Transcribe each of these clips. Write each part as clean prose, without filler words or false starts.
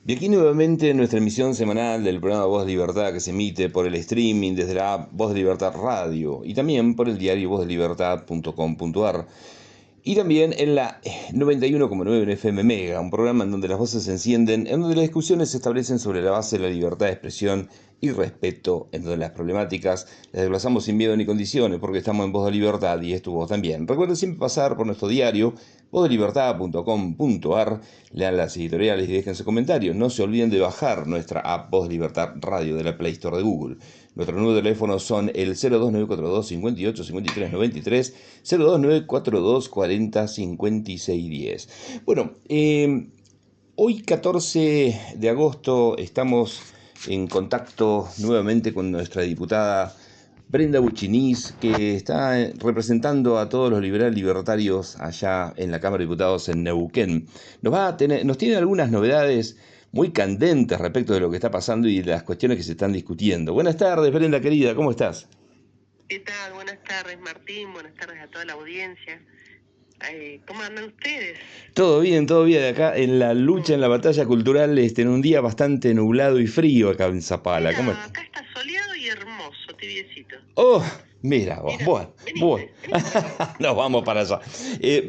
Y aquí nuevamente en nuestra emisión semanal del programa Voz de Libertad que se emite por el streaming desde la app Voz de Libertad Radio y también por el diario vozdelibertad.com.ar y también en la 91,9 en FM Mega, un programa en donde las voces se encienden, en donde las discusiones se establecen sobre la base de la libertad de expresión y respeto, en donde las problemáticas las desglosamos sin miedo ni condiciones, porque estamos en Voz de Libertad y es tu voz también. Recuerden siempre pasar por nuestro diario, vozdelibertad.com.ar, lean las editoriales y dejen sus comentarios. No se olviden de bajar nuestra app Voz de Libertad Radio de la Play Store de Google. Nuestros números de teléfono son el 02942 58 53 93, 02942 40 56 10. Bueno, hoy 14 de agosto estamos en contacto nuevamente con nuestra diputada Brenda Buchiniz, que está representando a todos los liberales libertarios allá en la Cámara de Diputados en Neuquén. Nos tiene algunas novedades muy candentes respecto de lo que está pasando y de las cuestiones que se están discutiendo. Buenas tardes, Brenda querida, ¿cómo estás? ¿Qué tal? Buenas tardes, Martín. Buenas tardes a toda la audiencia. ¿Cómo andan ustedes? Todo bien, acá en la lucha, en la batalla cultural, en un día bastante nublado y frío acá en Zapala. ¿Cómo Mira, estás? acá está soleado y hermoso, tibiecito. Oh, mira vos, Mira, bueno, venite. nos vamos para allá.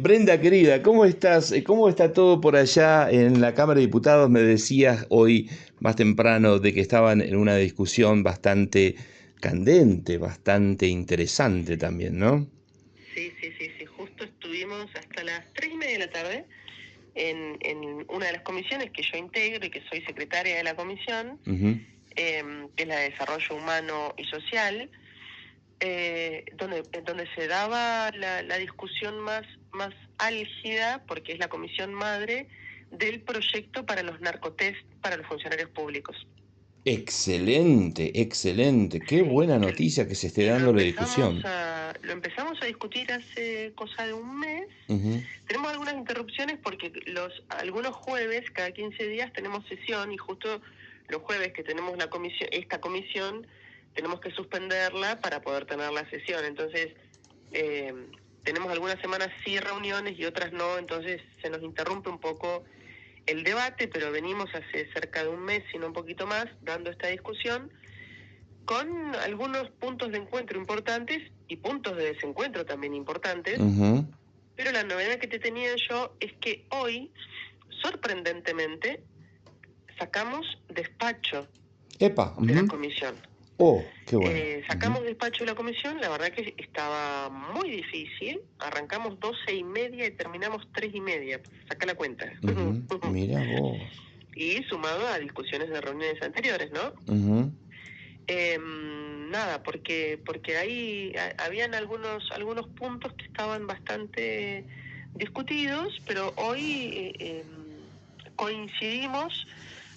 Brenda querida, ¿cómo estás? ¿Cómo está todo por allá en la Cámara de Diputados? Me decías hoy más temprano de que estaban en una discusión bastante candente, bastante interesante también, ¿no? Sí. Justo estuvimos hasta las 3:30 de la tarde en una de las comisiones que yo integro y que soy secretaria de la comisión, Uh-huh. que es la de Desarrollo Humano y Social, donde se daba la discusión más álgida, porque es la comisión madre del proyecto para los narcotest para los funcionarios públicos. Excelente. Qué Sí, buena noticia que se esté que dando la discusión. lo empezamos a discutir hace cosa de un mes. Uh-huh. Tenemos algunas interrupciones porque algunos jueves, cada 15 días, tenemos sesión, y justo los jueves que tenemos esta comisión, tenemos que suspenderla para poder tener la sesión. Entonces, tenemos algunas semanas sí reuniones y otras no, entonces se nos interrumpe un poco el debate, pero venimos hace cerca de un mes, sino un poquito más, dando esta discusión, con algunos puntos de encuentro importantes y puntos de desencuentro también importantes. Uh-huh. Pero la novedad que te tenía yo es que hoy, sorprendentemente, sacamos despacho Epa. de la Uh-huh. comisión. Oh, qué bueno. Sacamos Uh-huh. despacho de la comisión, la verdad que estaba muy difícil. Arrancamos 12:30 y terminamos 3:30. Saca la cuenta. Uh-huh. Mira vos. Y sumado a discusiones de reuniones anteriores, ¿no? Uh-huh. Nada, porque ahí habían algunos puntos que estaban bastante discutidos, pero hoy coincidimos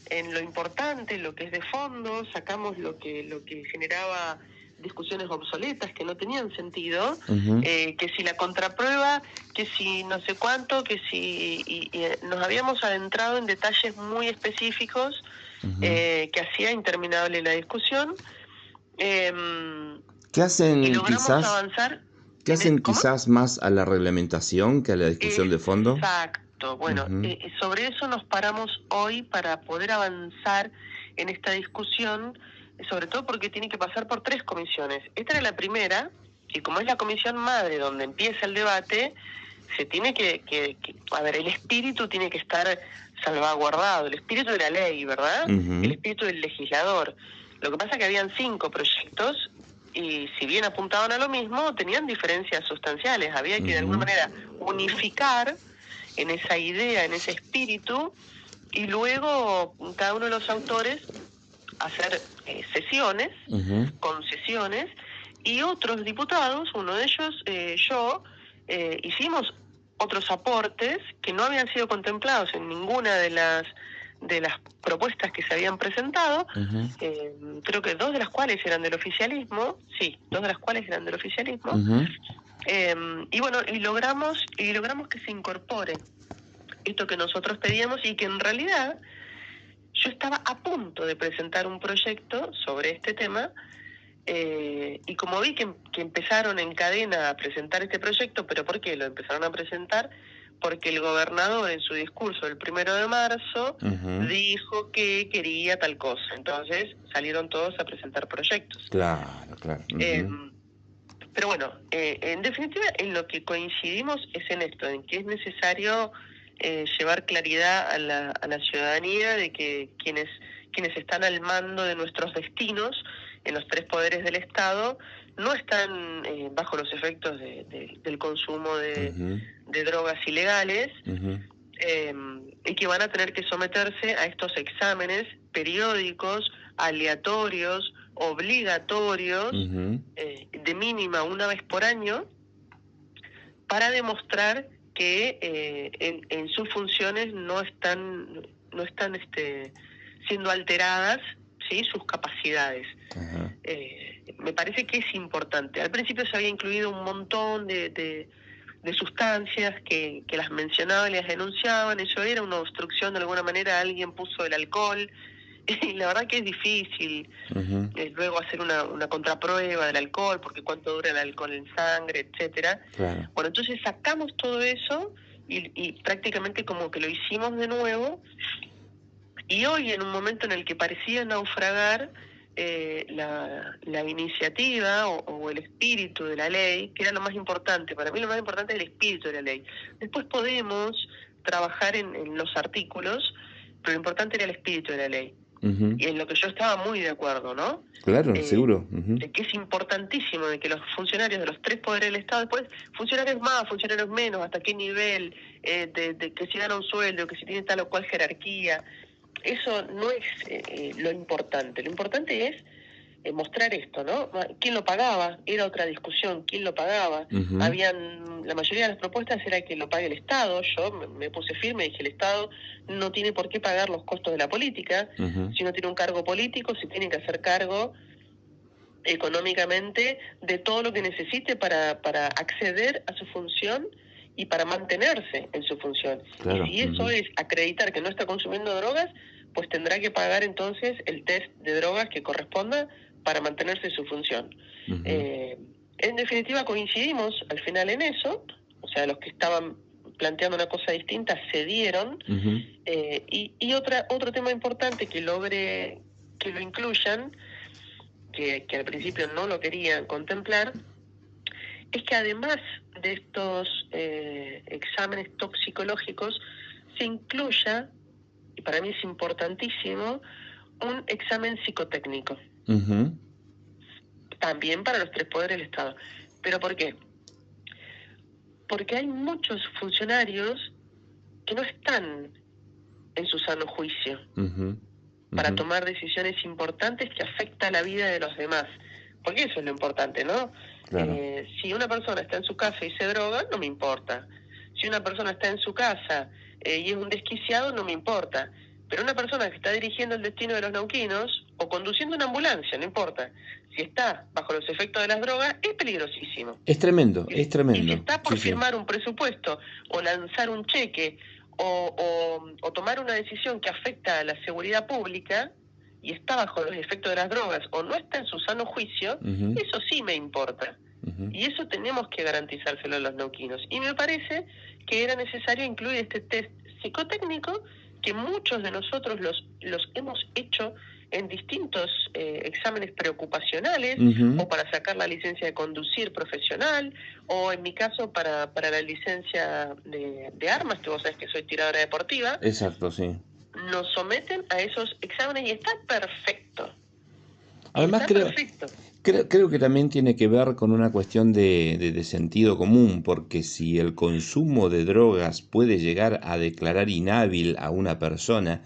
en lo importante, lo que es de fondo, sacamos lo que generaba discusiones obsoletas que no tenían sentido, Uh-huh. que si la contraprueba, que si no sé cuánto, que si y nos habíamos adentrado en detalles muy específicos, Uh-huh. que hacía interminable la discusión, ¿Qué y hacen logramos quizás? avanzar. ¿Qué hacen ¿Cómo? quizás más a la reglamentación que a la discusión de fondo? Exacto. Bueno, Uh-huh. sobre eso nos paramos hoy para poder avanzar en esta discusión, sobre todo porque tiene que pasar por 3 comisiones. Esta era la primera, y como es la comisión madre donde empieza el debate, se tiene a ver, el espíritu tiene que estar salvaguardado, el espíritu de la ley, ¿verdad? Uh-huh. El espíritu del legislador. Lo que pasa es que habían 5 proyectos, y si bien apuntaban a lo mismo, tenían diferencias sustanciales. Había que de alguna manera unificar en esa idea, en ese espíritu, y luego cada uno de los autores hacer sesiones, Uh-huh. concesiones, y otros diputados, uno de ellos, yo, hicimos otros aportes que no habían sido contemplados en ninguna de las propuestas que se habían presentado. Uh-huh. Creo que 2 de las cuales eran del oficialismo, Uh-huh. y bueno, y logramos que se incorpore esto que nosotros pedíamos, y que en realidad yo estaba a punto de presentar un proyecto sobre este tema, y como vi que empezaron en cadena a presentar este proyecto. ¿Pero por qué lo empezaron a presentar? porque el gobernador en su discurso del 1 de marzo dijo que quería tal cosa. Entonces salieron todos a presentar proyectos. Claro, claro. Pero bueno, en definitiva, en lo que coincidimos es en esto, en que es necesario llevar claridad a la ciudadanía de que quienes están al mando de nuestros destinos en los tres poderes del Estado no están bajo los efectos del consumo de drogas ilegales, y que van a tener que someterse a estos exámenes periódicos, aleatorios, obligatorios, de mínima una vez por año, para demostrar que en sus funciones no están siendo alteradas, ¿sí?, sus capacidades. Me parece que es importante. Al principio se había incluido un montón de sustancias que las mencionaban y las denunciaban. Eso era una obstrucción, de alguna manera alguien puso el alcohol, y la verdad que es difícil luego hacer una contraprueba del alcohol, porque cuánto dura el alcohol en sangre, etcétera. Claro. Bueno, entonces sacamos todo eso y prácticamente como que lo hicimos de nuevo, y hoy, en un momento en el que parecía naufragar la iniciativa o el espíritu de la ley, que era lo más importante, para mí lo más importante es el espíritu de la ley. Después podemos trabajar en los artículos, pero lo importante era el espíritu de la ley. Y en lo que yo estaba muy de acuerdo, ¿no? Claro, seguro. De que es importantísimo de que los funcionarios de los tres poderes del Estado, después funcionarios más, funcionarios menos, hasta qué nivel, de que si gana un sueldo, que si tiene tal o cual jerarquía, eso no es lo importante. Lo importante es mostrar esto, ¿no? ¿Quién lo pagaba? Era otra discusión, ¿quién lo pagaba? La mayoría de las propuestas era que lo pague el Estado. Yo me puse firme y dije, el Estado no tiene por qué pagar los costos de la política. Si no tiene un cargo político, se tiene que hacer cargo económicamente de todo lo que necesite para acceder a su función y para mantenerse en su función. Claro. Y si eso es acreditar que no está consumiendo drogas, pues tendrá que pagar entonces el test de drogas que corresponda para mantenerse en su función. En definitiva, coincidimos al final en eso, o sea, los que estaban planteando una cosa distinta cedieron, y otro tema importante que logré que lo incluyan, que al principio no lo querían contemplar, es que además de estos exámenes toxicológicos se incluya, y para mí es importantísimo, un examen psicotécnico. También para los tres poderes del Estado. ¿Pero por qué? Porque hay muchos funcionarios que no están en su sano juicio para tomar decisiones importantes que afectan la vida de los demás. Porque eso es lo importante, ¿no? Claro. Si una persona está en su casa y se droga, no me importa. Si una persona está en su casa y es un desquiciado, no me importa. Pero una persona que está dirigiendo el destino de los neuquinos o conduciendo una ambulancia, no importa, si está bajo los efectos de las drogas, es peligrosísimo. Es tremendo, es tremendo. Y si está por firmar un presupuesto o lanzar un cheque o tomar una decisión que afecta a la seguridad pública y está bajo los efectos de las drogas o no está en su sano juicio, eso sí me importa. Y eso tenemos que garantizárselo a los neuquinos. Y me parece que era necesario incluir este test psicotécnico, que muchos de nosotros los hemos hecho en distintos exámenes preocupacionales, o para sacar la licencia de conducir profesional, o en mi caso para la licencia de armas, que vos sabés que soy tiradora deportiva. Exacto, sí. Nos someten a esos exámenes y está perfecto. Además, creo que también tiene que ver con una cuestión de sentido común, porque si el consumo de drogas puede llegar a declarar inhábil a una persona,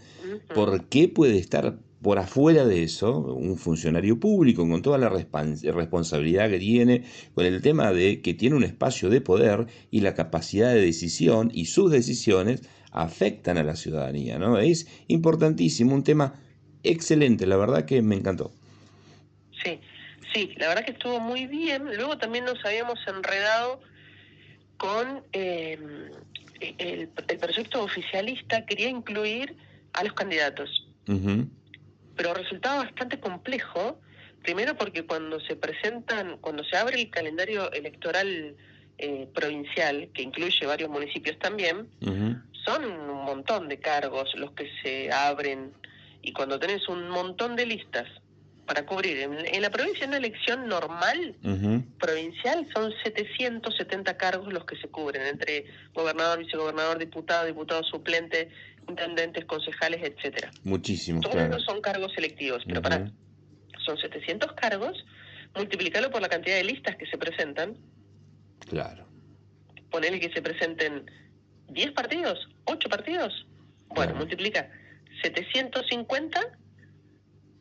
¿por qué puede estar por afuera de eso un funcionario público con toda la responsabilidad que tiene, con el tema de que tiene un espacio de poder y la capacidad de decisión, y sus decisiones afectan a la ciudadanía, ¿no? Es importantísimo, un tema excelente, la verdad que me encantó. Sí, la verdad que estuvo muy bien. Luego también nos habíamos enredado con el proyecto oficialista, quería incluir a los candidatos. Pero resultaba bastante complejo, primero porque cuando se abre el calendario electoral provincial, que incluye varios municipios también, son un montón de cargos los que se abren, y cuando tenés un montón de listas para cubrir, en la provincia, en una elección normal provincial, son 770 cargos los que se cubren, entre gobernador, vicegobernador, diputado suplente, intendentes, concejales, etcétera. Muchísimos, Todos claro. esos son cargos selectivos, pero son 700 cargos, multiplicarlo por la cantidad de listas que se presentan. Claro. Ponele que se presenten 10 partidos, 8 partidos. Bueno, claro. Multiplica 750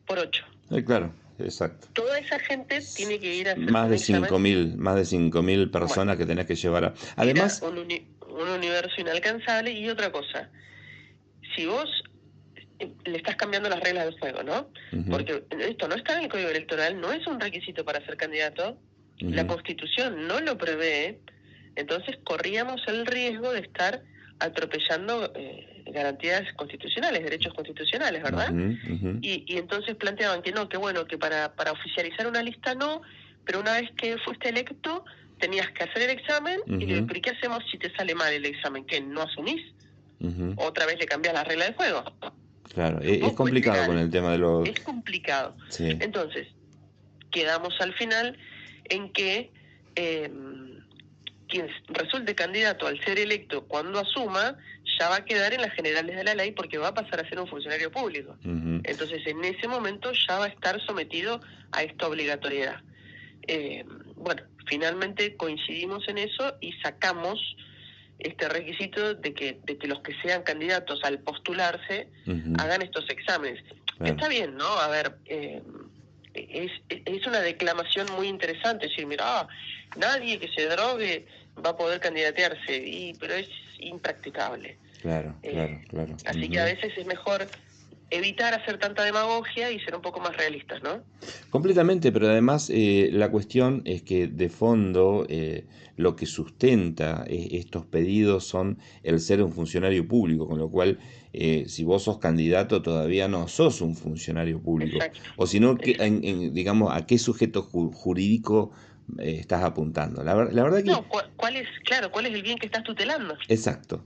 por 8. Claro, exacto. Toda esa gente tiene que ir a hacer más de 5.000 personas que tenés que llevar a... Además, un universo inalcanzable. Y otra cosa, si vos le estás cambiando las reglas del juego, ¿no? Porque esto no está en el Código Electoral, no es un requisito para ser candidato, la Constitución no lo prevé, entonces corríamos el riesgo de estar atropellando garantías constitucionales, derechos constitucionales, ¿verdad? Y entonces planteaban que no, que bueno, que para oficializar una lista no, pero una vez que fuiste electo tenías que hacer el examen. Y le digo, ¿qué hacemos si te sale mal el examen? ¿Qué, no asumís? Otra vez le cambias la regla del juego. Claro, es complicado con el tema de los... Es complicado. Sí. Entonces, quedamos al final en que quien resulte candidato al ser electo, cuando asuma, ya va a quedar en las generales de la ley, porque va a pasar a ser un funcionario público. Entonces, en ese momento ya va a estar sometido a esta obligatoriedad. Bueno, finalmente coincidimos en eso y sacamos este requisito de que los que sean candidatos al postularse hagan estos exámenes. Está bien, ¿no? A ver, es una declamación muy interesante, decir, mira, nadie que se drogue va a poder candidatearse, pero es impracticable. Claro. Así que a veces es mejor evitar hacer tanta demagogia y ser un poco más realistas, ¿no? Completamente, pero además la cuestión es que de fondo lo que sustenta estos pedidos son el ser un funcionario público, con lo cual si vos sos candidato todavía no sos un funcionario público. Exacto. O si no, digamos, ¿a qué sujeto jurídico estás apuntando? La verdad que... No, ¿cuál es el bien que estás tutelando? Exacto.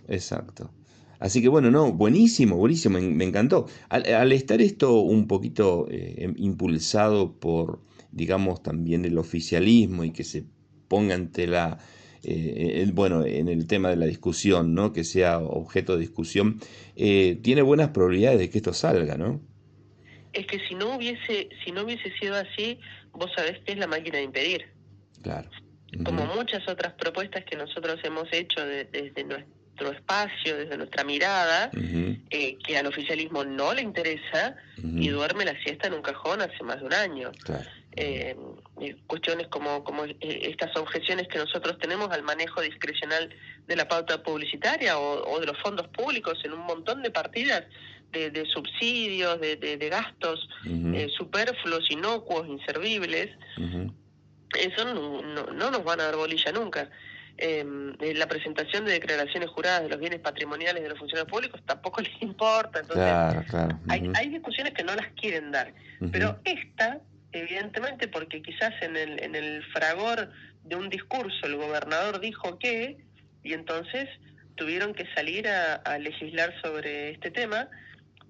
Así que bueno, no, buenísimo, me encantó. Al estar esto un poquito impulsado por, digamos, también el oficialismo y que se ponga ante bueno, en el tema de la discusión, ¿no? Que sea objeto de discusión, tiene buenas probabilidades de que esto salga, ¿no? Es que si no hubiese sido así, vos sabés que es la máquina de impedir. Claro. Como muchas otras propuestas que nosotros hemos hecho desde nuestro espacio, desde nuestra mirada, que al oficialismo no le interesa y duerme la siesta en un cajón hace más de un año. Claro. Cuestiones como estas objeciones que nosotros tenemos al manejo discrecional de la pauta publicitaria o de los fondos públicos en un montón de partidas de subsidios, de gastos superfluos, inocuos, inservibles. Eso no nos van a dar bolilla nunca. La presentación de declaraciones juradas de los bienes patrimoniales de los funcionarios públicos tampoco les importa. Entonces, claro. Hay discusiones que no las quieren dar. Pero esta, evidentemente, porque quizás en el fragor de un discurso el gobernador dijo que, y entonces tuvieron que salir a legislar sobre este tema,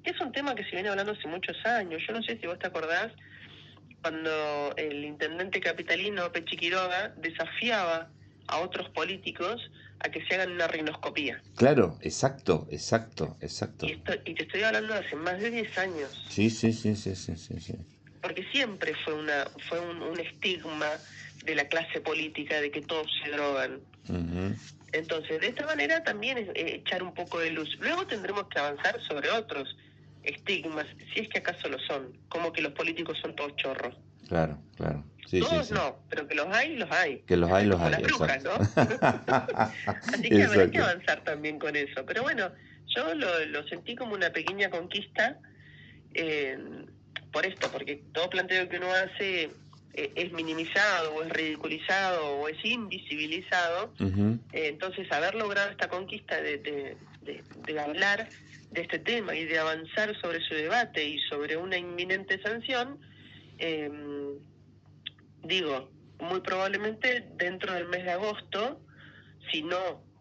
que es un tema que se viene hablando hace muchos años. Yo no sé si vos te acordás cuando el intendente capitalino Pechi Quiroga desafiaba a otros políticos a que se hagan una rinoscopía. Claro, exacto. Y te estoy hablando de hace más de 10 años. Sí. Porque siempre fue un estigma de la clase política de que todos se drogan. Entonces, de esta manera también es echar un poco de luz. Luego tendremos que avanzar sobre otros estigmas, si es que acaso lo son, como que los políticos son todos chorros. Claro. Sí, todos no, pero que los hay. Que los hay, como las brujas, ¿no? Así que habrá que avanzar también con eso. Pero bueno, yo lo sentí como una pequeña conquista por esto, porque todo planteo que uno hace es minimizado o es ridiculizado o es invisibilizado. Entonces, haber logrado esta conquista de hablar de este tema y de avanzar sobre su debate y sobre una inminente sanción, digo, muy probablemente dentro del mes de agosto si no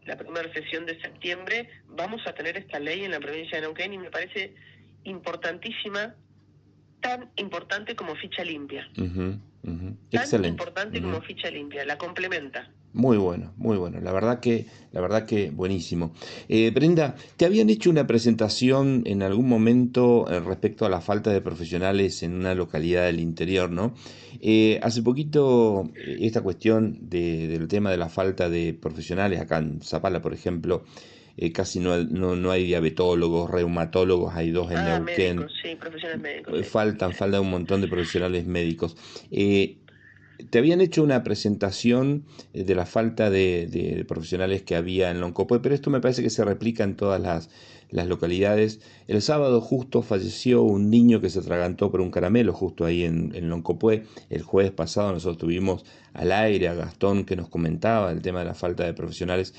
la primera sesión de septiembre, vamos a tener esta ley en la provincia de Neuquén y me parece importantísima, tan importante como ficha limpia. Ujú, ujú. Tan Excelente. importante como ficha limpia, la complementa. Muy bueno, muy bueno. La verdad que buenísimo. Brenda, ¿te habían hecho una presentación en algún momento respecto a la falta de profesionales en una localidad del interior, ¿no? Hace poquito esta cuestión del tema de la falta de profesionales acá en Zapala, por ejemplo, casi no hay diabetólogos, reumatólogos, hay dos en Neuquén. Médicos, sí, profesionales médicos, sí. Faltan un montón de profesionales médicos. Te habían hecho una presentación de la falta de profesionales que había en Loncopué, pero esto me parece que se replica en todas las localidades. El sábado justo falleció un niño que se atragantó por un caramelo justo ahí en Loncopué. El jueves pasado nosotros tuvimos al aire a Gastón que nos comentaba el tema de la falta de profesionales.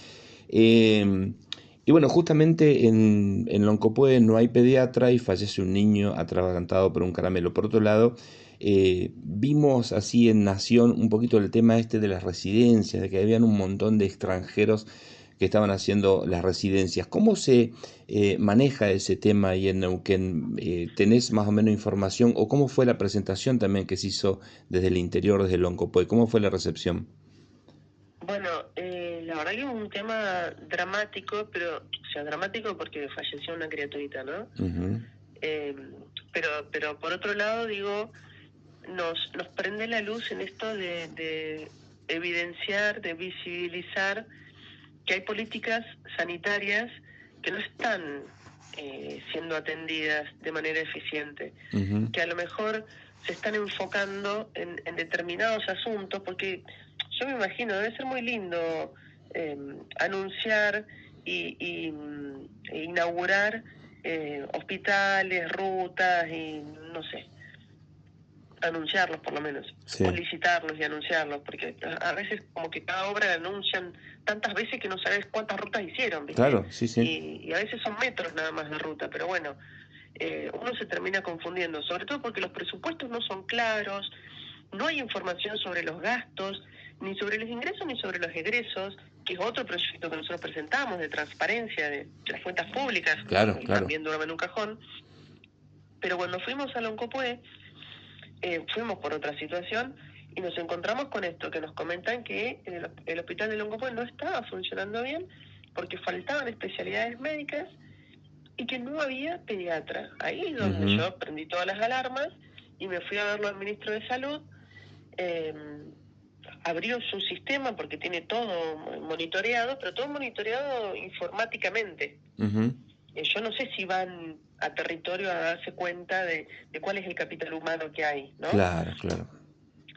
Y bueno, justamente en Loncopué no hay pediatra y fallece un niño atragantado por un caramelo. Por otro lado, vimos así en Nación un poquito el tema este de las residencias, de que habían un montón de extranjeros que estaban haciendo las residencias. ¿Cómo se maneja ese tema ahí en Neuquén? ¿Tenés más o menos información? ¿O cómo fue la presentación también que se hizo desde el interior, desde Loncopué? ¿Cómo fue la recepción? Bueno, la verdad que es un tema dramático, pero, o sea, dramático porque falleció una criaturita, ¿no? Ujú, Eh, pero por otro lado, digo, nos prende la luz en esto de evidenciar, de visibilizar que hay políticas sanitarias que no están siendo atendidas de manera eficiente, ujú, que a lo mejor se están enfocando en determinados asuntos, porque yo me imagino, debe ser muy lindo anunciar e inaugurar hospitales, rutas y no sé, anunciarlos por lo menos, o sí, licitarlos y anunciarlos, porque a veces como que cada obra la anuncian tantas veces que no sabes cuántas rutas hicieron, ¿viste? claro, sí, sí, Y a veces son metros nada más de ruta, pero bueno, uno se termina confundiendo, sobre todo porque los presupuestos no son claros, no hay información sobre los gastos, ni sobre los ingresos ni sobre los egresos, que es otro proyecto que nosotros presentamos de transparencia de las cuentas públicas, claro, que claro. también duerme en un cajón. Pero cuando fuimos a Loncopué, fuimos por otra situación y nos encontramos con esto, que nos comentan que el hospital de Loncopué no estaba funcionando bien porque faltaban especialidades médicas y que no había pediatra. Ahí es donde Ujú, yo prendí todas las alarmas y me fui a verlo al ministro de Salud. eh, Abrió su sistema porque tiene todo monitoreado, pero todo monitoreado informáticamente. ujú, Yo no sé si van a territorio a darse cuenta de cuál es el capital humano que hay, ¿no? claro, claro.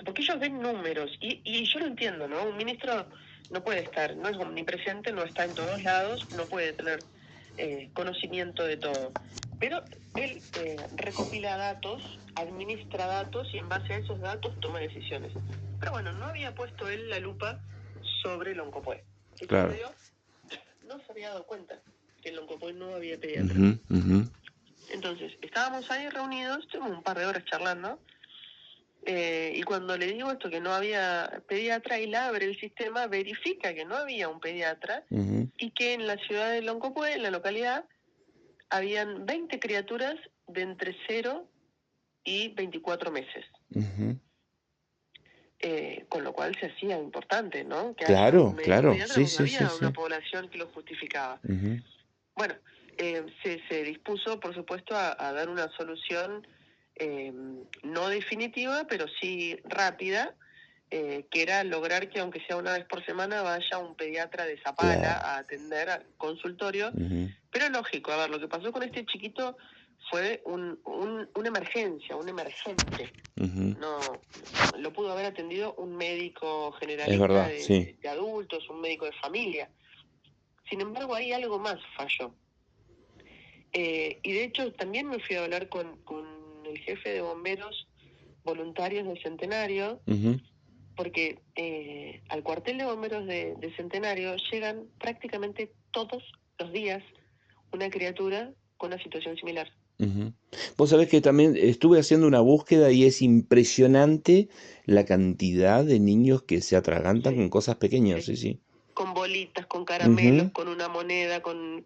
Porque ellos ven números y yo lo entiendo, ¿no? Un ministro no puede estar, no es omnipresente, no está en todos lados, no puede tener conocimiento de todo. Pero él recopila datos, administra datos y en base a esos datos toma decisiones. Pero bueno, no había puesto él la lupa sobre el Oncopué. ¿Qué Claro. sucedió? No se había dado cuenta que en el Oncopué no había pediatra. Ujú, ujú, Entonces, estábamos ahí reunidos, estuvimos un par de horas charlando, y cuando le digo esto, que no había pediatra, él abre el sistema, verifica que no había un pediatra ujú, y que en la ciudad de Loncopué, en la localidad, habían 20 criaturas de entre 0 y 24 meses. ujú. Con lo cual se hacía importante, ¿no? Que haya un Claro, médico claro, pediatra sí, porque sí, sí, había una sí. población que lo justificaba. Ujú, Bueno, se dispuso, por supuesto, a dar una solución no definitiva, pero sí rápida, que era lograr que aunque sea una vez por semana vaya un pediatra de Zapala claro. a atender al consultorio. Ujú, Pero lógico, a ver, lo que pasó con este chiquito fue una emergencia, un emergente. ujú. No, lo pudo haber atendido un médico Es generalista verdad, sí. de adultos, un médico de familia. Sin embargo, ahí algo más falló. Y de hecho también me fui a hablar con el jefe de bomberos voluntarios del Centenario, Ujú. porque al cuartel de bomberos de Centenario llegan prácticamente todos los días una criatura con una situación similar. Ujú. Vos sabés que también estuve haciendo una búsqueda y es impresionante la cantidad de niños que se atragantan con Sí, cosas pequeñas, sí. sí, sí. con bolitas, con caramelos, Ujú, con una moneda, con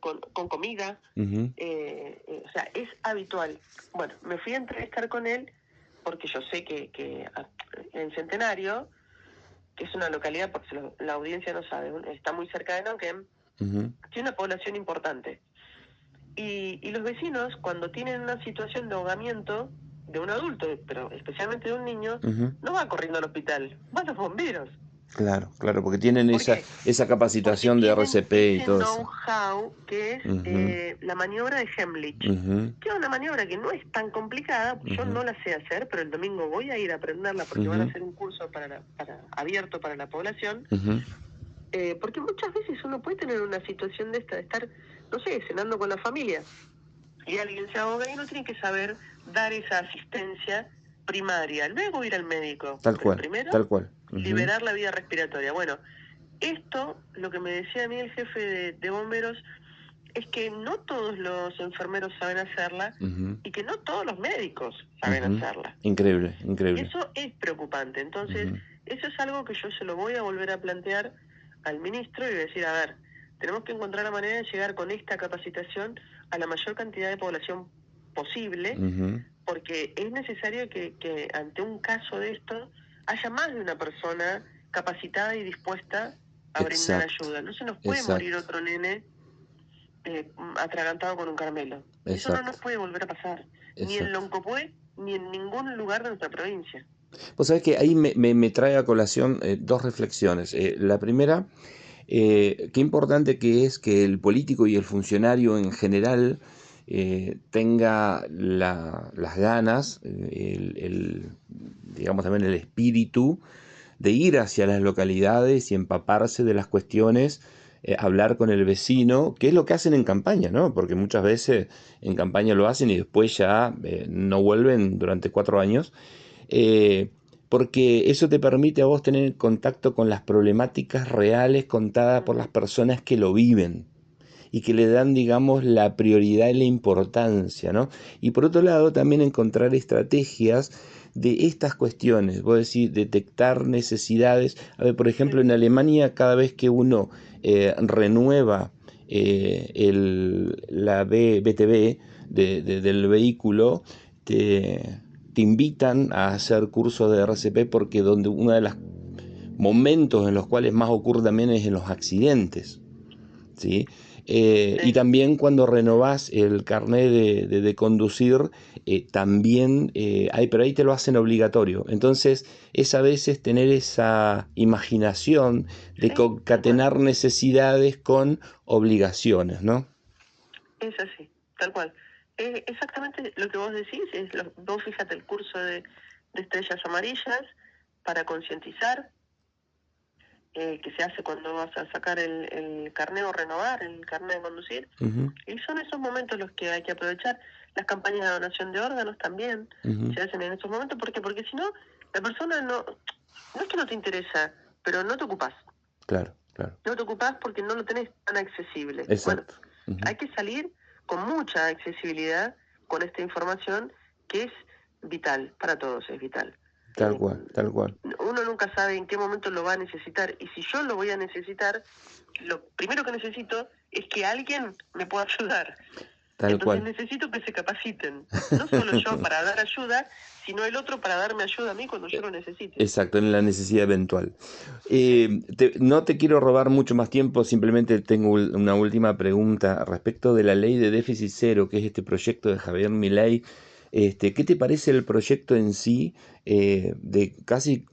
comida. ujú, O sea, es habitual. Bueno, me fui a entrevistar con él porque yo sé que en Centenario, que es una localidad, porque la audiencia no sabe, está muy cerca de Neuquén, ujú, tiene una población importante. Y los vecinos, cuando tienen una situación de ahogamiento de un adulto, pero especialmente de un niño, ujú. no va corriendo al hospital, van los bomberos. Claro, claro, porque tienen ¿Por qué? esa Porque capacitación de tienen RCP y ese todo eso. know-how que es Ujú, la maniobra de Heimlich, ujú, que es una maniobra que no es tan complicada, yo ujú, no la sé hacer, pero el domingo voy a ir a aprenderla porque van a ujú, hacer un curso abierto para la población, ujú. porque muchas veces uno puede tener una situación de esta, de estar, no sé, cenando con la familia, y alguien se ahoga y uno tiene que saber dar esa asistencia primaria, luego ir al médico, Tal pero cual, primero tal cual. Ujú, liberar la vía respiratoria. Bueno, esto, lo que me decía a mí el jefe de bomberos, es que no todos los enfermeros saben hacerla ujú, y que no todos los médicos saben ujú. hacerla. Increíble, Y increíble. eso es preocupante. Entonces, Ujú, eso es algo que yo se lo voy a volver a plantear al ministro y decir, a ver, tenemos que encontrar la manera de llegar con esta capacitación a la mayor cantidad de población posible, ujú. porque es necesario que ante un caso de esto haya más de una persona capacitada y dispuesta a brindar Exacto, ayuda. No se nos puede morir exacto, otro nene atragantado con un caramelo. Eso no nos exacto, puede volver a pasar, ni en exacto. Loncopué, ni en ningún lugar de nuestra provincia. Vos sabés que ahí me trae a colación dos reflexiones. La primera, qué importante que es que el político y el funcionario en general tenga las ganas, digamos también el espíritu de ir hacia las localidades y empaparse de las cuestiones, hablar con el vecino, que es lo que hacen en campaña, ¿no? Porque muchas veces en campaña lo hacen y después ya no vuelven durante 4 años. eh, Porque eso te permite a vos tener contacto con las problemáticas reales contadas por las personas que lo viven y que le dan, digamos, la prioridad y la importancia, ¿no? Y por otro lado, también encontrar estrategias de estas cuestiones, vos decís, detectar necesidades. A ver, por ejemplo, en Alemania, cada vez que uno renueva la BTV del vehículo, te invitan a hacer cursos de RCP porque donde uno de los momentos en los cuales más ocurre también es en los accidentes. ¿Sí? Y Sí, también cuando renovás el carnet de conducir, también hay, pero ahí te lo hacen obligatorio. Entonces, es a veces tener esa imaginación de sí, tal cual. concatenar necesidades con obligaciones, ¿no? Es así, tal cual. Es exactamente lo que vos decís, vos fíjate el curso de estrellas amarillas para concientizar, que se hace cuando vas a sacar el carnet o renovar el carnet de conducir, Ujú, y son esos momentos los que hay que aprovechar. Las campañas de donación de órganos también ujú. se hacen en esos momentos, ¿por qué? Porque si no, la persona no es que no te interesa, pero no te ocupás. Claro, claro. No te ocupás porque no lo tenés tan accesible. Bueno, Exacto. Ujú. hay que salir con mucha accesibilidad con esta información que es vital, para todos es vital. Tal Eh, cual, tal cual. Uno nunca sabe en qué momento lo va a necesitar y si yo lo voy a necesitar, lo primero que necesito es que alguien me pueda ayudar. Tal Entonces cual. necesito que se capaciten, no solo yo para dar ayuda, sino el otro para darme ayuda a mí cuando yo lo necesite. Exacto, en la necesidad eventual. No te quiero robar mucho más tiempo, simplemente tengo una última pregunta respecto de la ley de déficit cero, que es este proyecto de Javier Milei. ¿Qué te parece el proyecto en sí de casi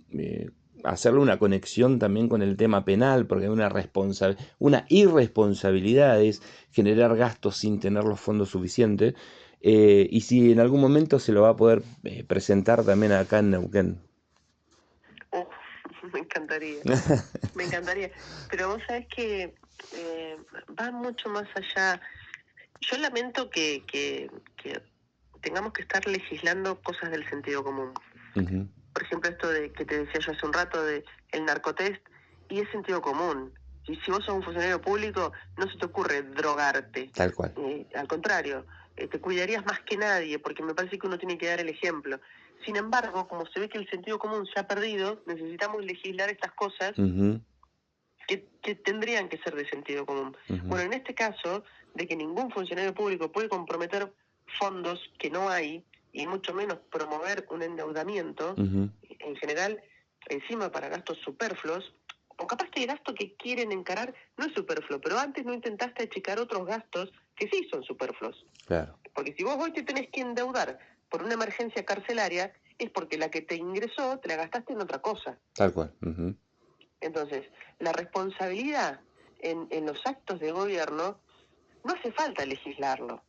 hacerle una conexión también con el tema penal? Porque hay una irresponsabilidad es generar gastos sin tener los fondos suficientes. Y si en algún momento se lo va a poder presentar también acá en Neuquén. Uf, me encantaría. Me encantaría, pero vos sabés que va mucho más allá. Yo lamento que tengamos que estar legislando cosas del sentido común. Ujú, Por ejemplo, esto de que te decía yo hace un rato de el narcotest, y es sentido común. Y si vos sos un funcionario público, no se te ocurre drogarte. tal cual. Al contrario, te cuidarías más que nadie, porque me parece que uno tiene que dar el ejemplo. Sin embargo, como se ve que el sentido común se ha perdido, necesitamos legislar estas cosas Ujú, que tendrían que ser de sentido común. Bueno, en este caso, de que ningún funcionario público puede comprometer fondos que no hay, y mucho menos promover un endeudamiento, en general, encima para gastos superfluos, o capaz que el gasto que quieren encarar no es superfluo, pero antes no intentaste achicar otros gastos que sí son superfluos. Claro. Porque si vos hoy te tenés que endeudar por una emergencia carcelaria, es porque la que te ingresó te la gastaste en otra cosa. Tal cual. Entonces, la responsabilidad en los actos de gobierno no hace falta legislarlo.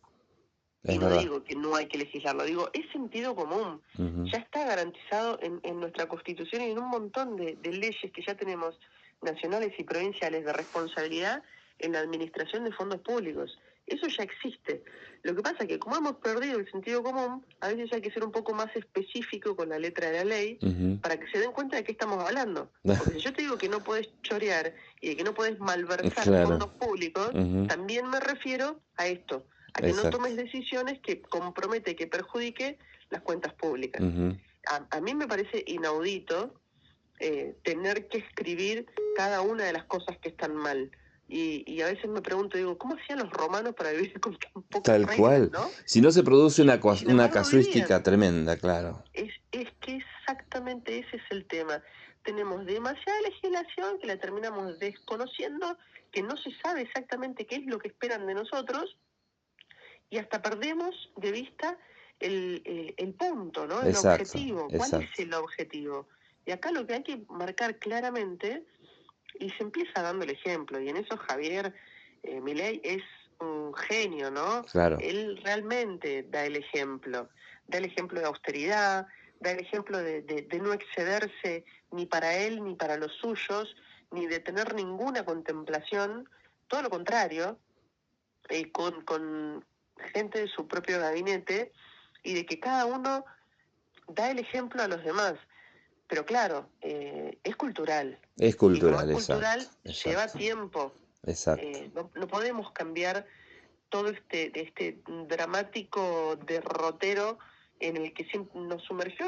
Es y no verdad. digo que no hay que legislarlo, digo, es sentido común. Ya está garantizado en nuestra Constitución y en un montón de leyes que ya tenemos nacionales y provinciales de responsabilidad en la administración de fondos públicos. Eso ya existe. Lo que pasa es que como hemos perdido el sentido común, a veces hay que ser un poco más específico con la letra de la ley para que se den cuenta de qué estamos hablando. Porque si yo te digo que no podés chorear y de que no podés malversar fondos públicos, también me refiero a esto, a que no tomes decisiones que compromete, que perjudique las cuentas públicas. A mí me parece inaudito tener que escribir cada una de las cosas que están mal. Y a veces me pregunto, digo, ¿cómo hacían los romanos para vivir con tan pocas Tal reglas, cual. ¿no? Si no se produce Sin una embargo, casuística vivían. tremenda, claro. Es que exactamente ese es el tema. Tenemos demasiada legislación que la terminamos desconociendo, que no se sabe exactamente qué es lo que esperan de nosotros, y hasta perdemos de vista el punto, ¿no? El objetivo. ¿Cuál es el objetivo? Y acá lo que hay que marcar claramente, y se empieza dando el ejemplo, y en eso Javier Milei es un genio, ¿no? Claro. Él realmente da el ejemplo de austeridad, da el ejemplo de no excederse ni para él ni para los suyos, ni de tener ninguna contemplación, todo lo contrario, con gente de su propio gabinete, y de que cada uno da el ejemplo a los demás. Pero claro, es cultural. Es cultural, y como es cultural, exacto. lleva tiempo. Exacto. No podemos cambiar todo este dramático derrotero en el que nos sumergió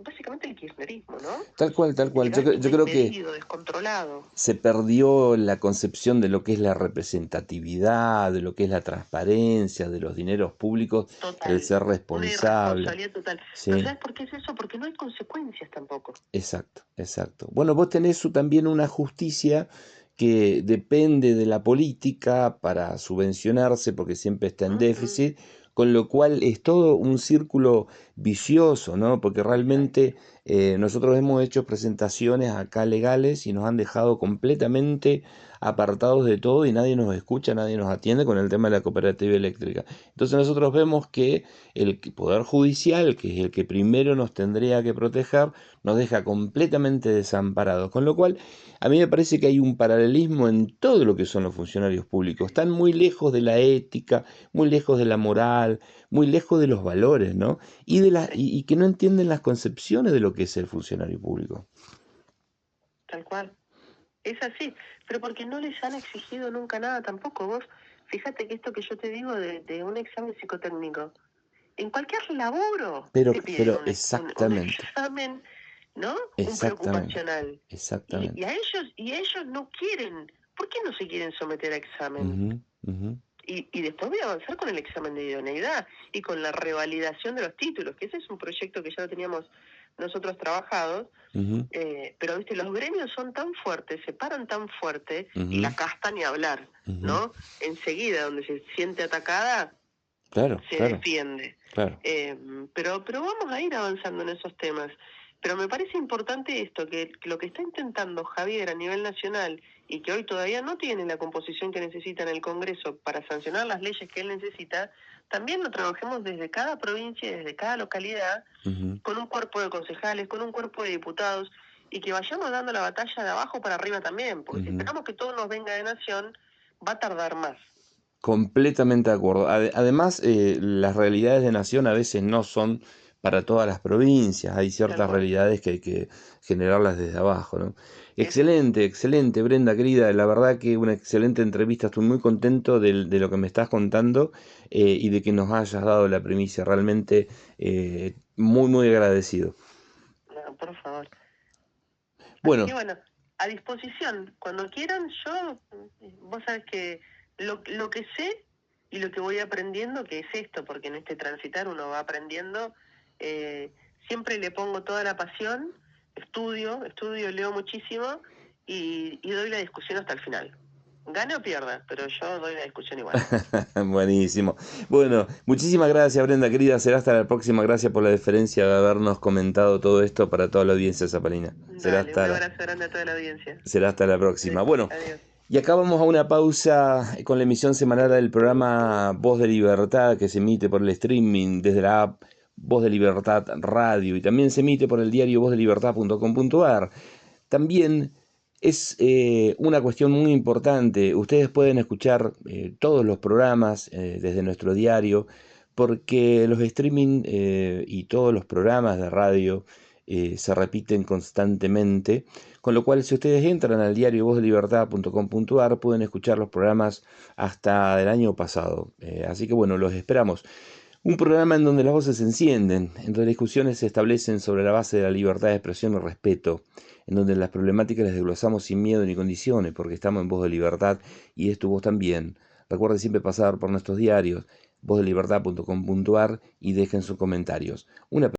básicamente el kirchnerismo, ¿no? Tal cual. Yo creo que descontrolado. se perdió la concepción de lo que es la representatividad, de lo que es la transparencia, de los dineros públicos, Total. el ser Una responsable. irresponsabilidad total. Sí. ¿Pero sabes por qué es eso? Porque no hay consecuencias tampoco. Exacto. Bueno, vos tenés también una justicia que depende de la política para subvencionarse porque siempre está en déficit, con lo cual es todo un círculo vicioso, ¿no? Porque realmente nosotros hemos hecho presentaciones acá legales y nos han dejado completamente apartados de todo y nadie nos escucha, nadie nos atiende con el tema de la cooperativa eléctrica. Entonces nosotros vemos que el Poder Judicial, que es el que primero nos tendría que proteger, nos deja completamente desamparados, con lo cual a mí me parece que hay un paralelismo en todo lo que son los funcionarios públicos. Están muy lejos de la ética, muy lejos de la moral, muy lejos de los valores, ¿no? Y que no entienden las concepciones de lo que es el funcionario público. Tal cual. Es así, pero porque no les han exigido nunca nada tampoco. Vos, fíjate que esto que yo te digo de un examen psicotécnico, en cualquier laburo te piden un examen, ¿no? Un preocupacional. Exactamente. Y a ellos no quieren. ¿Por qué no se quieren someter a examen? Y después voy a avanzar con el examen de idoneidad y con la revalidación de los títulos, que ese es un proyecto que ya lo teníamos nosotros trabajados, pero viste, los gremios son tan fuertes, se paran tan fuerte, y la casta ni hablar, ¿no? Enseguida, donde se siente atacada, se defiende. Claro. Pero vamos a ir avanzando en esos temas. Pero me parece importante esto, que lo que está intentando Javier a nivel nacional, y que hoy todavía no tiene la composición que necesita en el Congreso para sancionar las leyes que él necesita, también lo trabajemos desde cada provincia y desde cada localidad, con un cuerpo de concejales, con un cuerpo de diputados, y que vayamos dando la batalla de abajo para arriba también, porque si esperamos que todo nos venga de nación, va a tardar más. Completamente de acuerdo. Además, las realidades de nación a veces no son para todas las provincias, hay ciertas realidades que hay que generarlas desde abajo, ¿no? Excelente, Brenda, querida, la verdad que una excelente entrevista, estoy muy contento de lo que me estás contando y de que nos hayas dado la primicia, realmente muy agradecido. No, por favor. Bueno, Así que bueno, a disposición. Cuando quieran, vos sabés que lo que sé y lo que voy aprendiendo, que es esto, porque en este transitar uno va aprendiendo, siempre le pongo toda la pasión, estudio, leo muchísimo y doy la discusión hasta el final. Gane o pierda, pero yo doy la discusión igual. Buenísimo. Bueno, muchísimas gracias, Brenda, querida. Será hasta la próxima. Gracias por la deferencia de habernos comentado todo esto para toda la audiencia zapalina. Dale, un abrazo grande a toda la audiencia. Será hasta la próxima. Bueno, adiós. y acá vamos a una pausa con la emisión semanal del programa Voz de Libertad, que se emite por el streaming desde la app Voz de Libertad Radio y también se emite por el diario vozdelibertad.com.ar. También es una cuestión muy importante. Ustedes pueden escuchar todos los programas desde nuestro diario, porque los streaming y todos los programas de radio se repiten constantemente, con lo cual si ustedes entran al diario vozdelibertad.com.ar pueden escuchar los programas hasta el año pasado. Así que bueno, los esperamos. Un programa en donde las voces se encienden, en donde las discusiones se establecen sobre la base de la libertad de expresión y respeto, en donde las problemáticas las desglosamos sin miedo ni condiciones, porque estamos en Voz de Libertad y es tu voz también. Recuerden siempre pasar por nuestros diarios, vozdelibertad.com.ar y dejen sus comentarios. Una